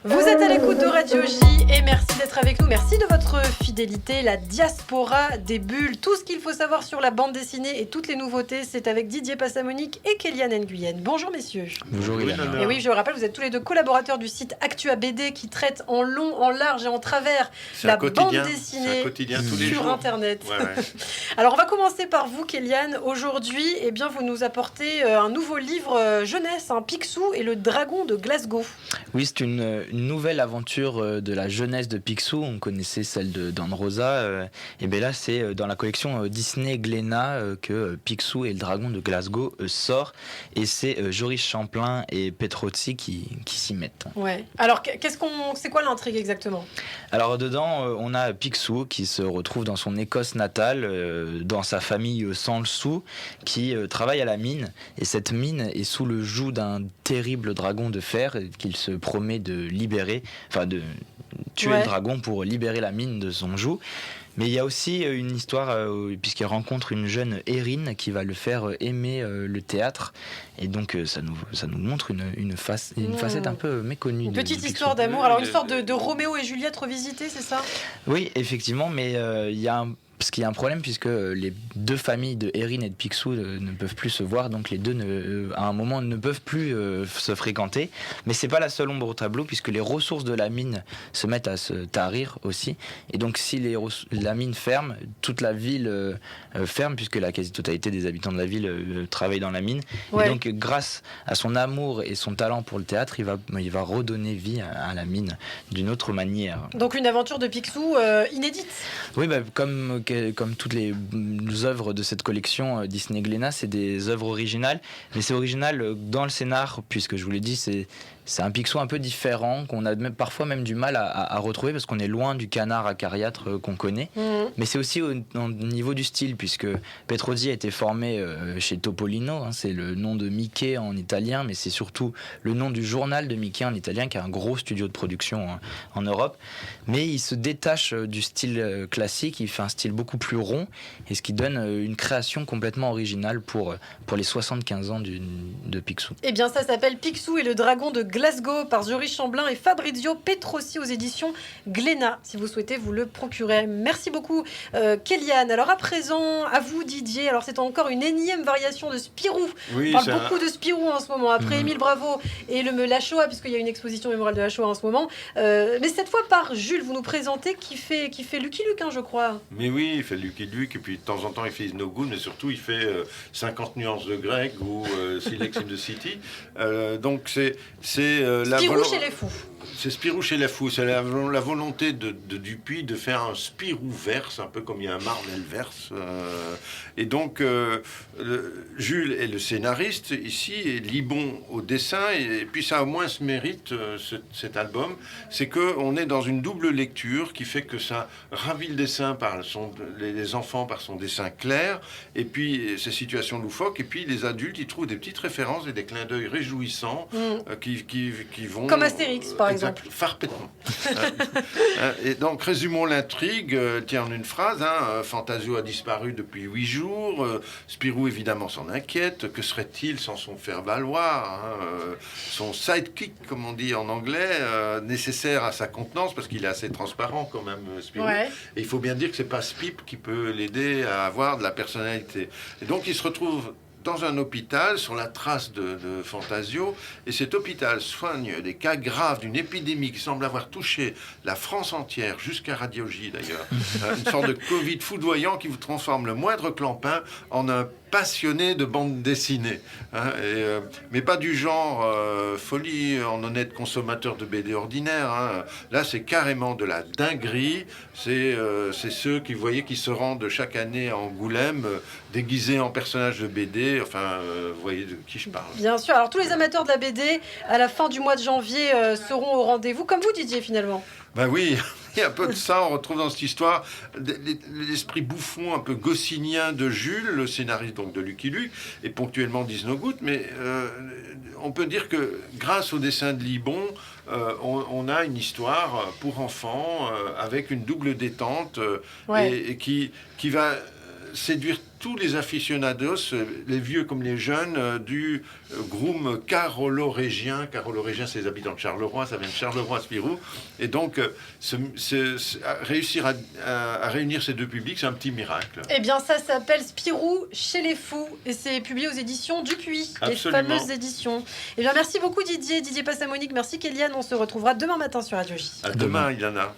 Vous êtes à l'écoute de Radio J et merci d'être avec nous. Merci de votre fidélité. La diaspora des bulles, tout ce qu'il faut savoir sur la bande dessinée et toutes les nouveautés, c'est avec Didier Passamonique et Kéliane Nguyen. Bonjour messieurs. Bonjour Ilana. Et oui, je le rappelle, vous êtes tous les deux collaborateurs du site Actua BD qui traite en long, en large et en travers la bande dessinée sur Internet. Ouais. Alors on va commencer par vous Kéliane. Aujourd'hui, vous nous apportez un nouveau livre jeunesse, Picsou et le dragon de Glasgow. Oui, c'est une nouvelle aventure de la jeunesse de Picsou. On connaissait celle d'Anne Rosa. Et bien là, c'est dans la collection Disney Glénat que Picsou et le dragon de Glasgow sort. Et c'est Joris Champlain et Petrozzi qui s'y mettent. Ouais. Alors, c'est quoi l'intrigue exactement ? Alors dedans, on a Picsou qui se retrouve dans son Écosse natale, dans sa famille sans le sou, qui travaille à la mine. Et cette mine est sous le joug d'un terrible dragon de fer qu'il se promet de libérer, enfin de tuer le dragon pour libérer la mine de son joug. Mais il y a aussi une histoire, puisqu'il rencontre une jeune Erin qui va le faire aimer le théâtre. Et donc ça nous montre une facette un peu méconnue. Une petite histoire d'amour, alors une sorte de Roméo et Juliette revisité, c'est ça ? Oui, effectivement, mais il y a parce qu'il y a un problème puisque les deux familles de Erin et de Picsou ne peuvent plus se voir, donc les deux à un moment ne peuvent plus se fréquenter. Mais c'est pas la seule ombre au tableau puisque les ressources de la mine se mettent à se tarir aussi. Et donc si la mine ferme, toute la ville ferme puisque la quasi-totalité des habitants de la ville travaillent dans la mine. Ouais. Et donc grâce à son amour et son talent pour le théâtre, il va redonner vie à la mine d'une autre manière. Donc une aventure de Picsou inédite. Oui, comme toutes les œuvres de cette collection Disney Glénat, c'est des œuvres originales, mais c'est original dans le scénar, puisque je vous l'ai dit, c'est un Picsou un peu différent, qu'on a parfois même du mal à retrouver, parce qu'on est loin du canard acariâtre qu'on connaît. Mais c'est aussi au niveau du style, puisque Petrozzi a été formé chez Topolino, c'est le nom de Mickey en italien, mais c'est surtout le nom du journal de Mickey en italien, qui est un gros studio de production en Europe. Mais il se détache du style classique, il fait un style beaucoup plus rond, et ce qui donne une création complètement originale pour les 75 ans de Picsou. Eh bien, ça s'appelle Picsou et le dragon de Glasgow par Joris Champlain et Fabrizio Petrozzi aux éditions Glénat. Si vous souhaitez vous le procurer. Merci beaucoup Kéliane. Alors à présent, à vous Didier. Alors c'est encore une énième variation de Spirou. Oui, on parle beaucoup de Spirou en ce moment. Après Émile Bravo et la Shoah, puisqu'il y a une exposition mémoriale de la Shoah en ce moment. Mais cette fois par Jules, vous nous présentez qui fait Lucky Luke, je crois. Mais oui, il fait Lucky Luke et puis de temps en temps il fait No Good, mais surtout il fait 50 nuances de Greg ou Silex in the City. Donc c'est Spirou chez les fous. C'est Spirou chez les fous. C'est la volonté de Dupuis de faire un Spirou verse, un peu comme il y a un Marvel verse. Et donc Jules est le scénariste ici et Libon au dessin. Et puis ça au moins se mérite cet album, c'est qu'on est dans une double lecture qui fait que ça ravit le dessin par les enfants par son dessin clair et puis ces situations loufoques et puis les adultes ils trouvent des petites références et des clins d'œil réjouissants qui vont comme Astérix par exemple. Parfaitement. Et donc résumons l'intrigue tiens en une phrase Fantasio a disparu depuis 8 jours, Spirou évidemment s'en inquiète, que serait-il sans son faire-valoir, son sidekick comme on dit en anglais, nécessaire à sa contenance parce qu'il est assez transparent quand même Spirou. Ouais. Et il faut bien dire que c'est pas Spip qui peut l'aider à avoir de la personnalité. Et donc il se retrouve dans un hôpital sur la trace de Fantasio, et cet hôpital soigne des cas graves d'une épidémie qui semble avoir touché la France entière, jusqu'à Radio J d'ailleurs, une sorte de Covid foudroyant qui vous transforme le moindre clampin en un passionné de bande dessinée, mais pas du genre folie en honnête consommateur de BD ordinaire. Là, c'est carrément de la dinguerie. C'est ceux qui, vous voyez, qui se rendent chaque année à Angoulême, déguisés en personnages de BD. Enfin, vous voyez de qui je parle. Bien sûr. Alors, tous les amateurs de la BD, à la fin du mois de janvier, seront au rendez-vous, comme vous, Didier, finalement. Ben oui, il y a un peu de ça, on retrouve dans cette histoire l'esprit bouffon, un peu goscinien de Jules, le scénariste donc de Lucky Luke, et ponctuellement d'Is No Good, mais on peut dire que grâce au dessin de Libon, on a une histoire pour enfants avec une double détente et qui va séduire tous les aficionados, les vieux comme les jeunes, du groom carolo-régien. Carolo-régien, c'est les habitants de Charleroi, ça vient de Charleroi-Spirou. Et donc, réussir à réunir ces deux publics, c'est un petit miracle. Eh bien, ça s'appelle Spirou chez les fous et c'est publié aux éditions Dupuis, Absolument. les fameuses éditions. Eh bien, merci beaucoup Didier Passamonique, merci Kéliane. On se retrouvera demain matin sur Radio J. À demain, Ilana.